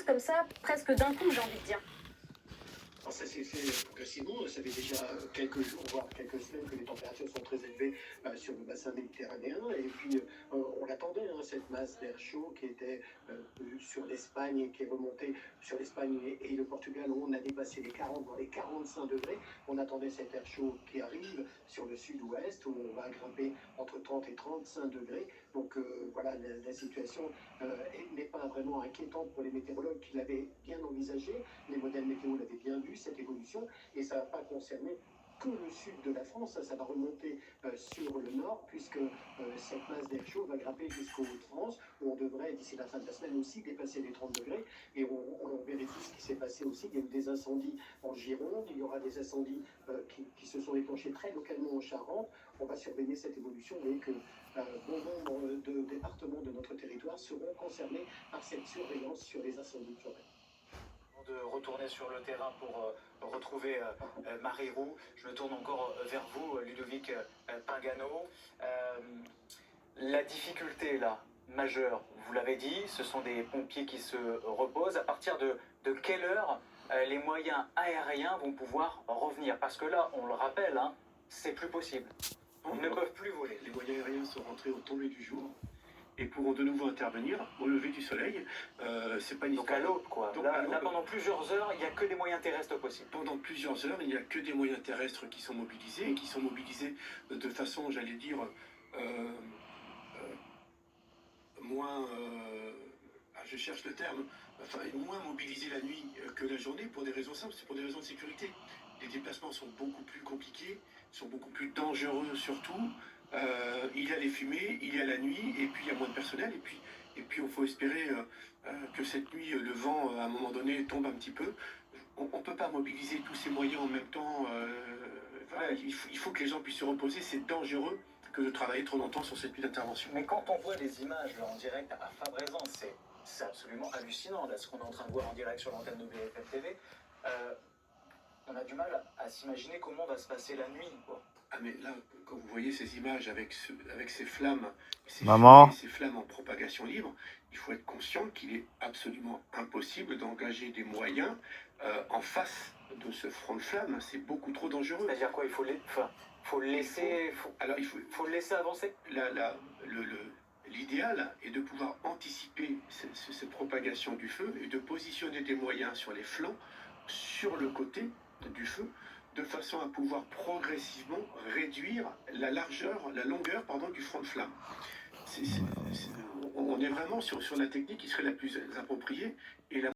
comme ça, presque d'un coup, j'ai envie de dire. Alors ça s'est fait progressivement, ça fait déjà quelques jours, voire quelques semaines que les températures sont très élevées sur le bassin méditerranéen. Et puis on l'attendait, hein, cette masse d'air chaud qui était sur l'Espagne et qui est remontée sur l'Espagne et le Portugal où on a dépassé les 40, voire les 45 degrés. On attendait cet air chaud qui arrive sur le sud-ouest où on va grimper entre 30 et 35 degrés. Donc voilà, la situation n'est pas vraiment inquiétante pour les météorologues qui l'avaient bien envisagé. Les modèles météo l'avaient bien vu, cette évolution, et ça ne va pas concerner que le sud de la France, ça va remonter sur le nord, puisque cette masse d'air chaud va grimper jusqu'au Hauts-de-France, où on devrait, d'ici la fin de la semaine aussi, dépasser les 30 degrés, et on vérifie ce qui s'est passé aussi. Il y a eu des incendies en Gironde, il y aura des incendies qui se sont déclenchés très localement en Charente. On va surveiller cette évolution, et que bon nombre de départements de notre territoire seront concernés par cette surveillance sur les incendies de forêt. De retourner sur le terrain pour retrouver Marie Roux. Je me tourne encore vers vous, Ludovic Pingano. La difficulté là, majeure, vous l'avez dit, ce sont des pompiers qui se reposent. À partir de quelle heure les moyens aériens vont pouvoir revenir? Parce que là, on le rappelle, hein, c'est plus possible. Ils ne peuvent plus voler. Les moyens aériens sont rentrés au tombé du jour et pourront de nouveau intervenir au lever du soleil. C'est pas une Donc à l'aube, quoi. Donc, là, pendant plusieurs heures, il n'y a que des moyens terrestres possibles. Pendant plusieurs heures, il n'y a que des moyens terrestres qui sont mobilisés, et qui sont mobilisés de façon, j'allais dire, moins... je cherche le terme. Enfin, moins mobilisés la nuit que la journée, pour des raisons simples, c'est pour des raisons de sécurité. Les déplacements sont beaucoup plus compliqués, sont beaucoup plus dangereux surtout. Il y a les fumées, il y a la nuit, et puis il y a moins de personnel, et puis il faut espérer que cette nuit, le vent, à un moment donné, tombe un petit peu. On ne peut pas mobiliser tous ces moyens en même temps. Voilà, il faut que les gens puissent se reposer. C'est dangereux que de travailler trop longtemps sur cette nuit d'intervention. Mais quand on voit les images là, en direct à Fabraisant, c'est absolument hallucinant, là, ce qu'on est en train de voir en direct sur l'antenne de BFM TV. On a du mal à s'imaginer comment va se passer la nuit, quoi. Ah mais là, quand vous voyez ces images avec ces flammes, ces flammes en propagation libre, il faut être conscient qu'il est absolument impossible d'engager des moyens en face de ce front de flammes. C'est beaucoup trop dangereux. C'est-à-dire quoi? Il faut le laisser avancer. L'idéal est de pouvoir anticiper cette propagation du feu et de positionner des moyens sur les flancs, sur le côté du feu, de façon à pouvoir progressivement réduire la longueur du front de flamme. On est vraiment sur la technique qui serait la plus appropriée et la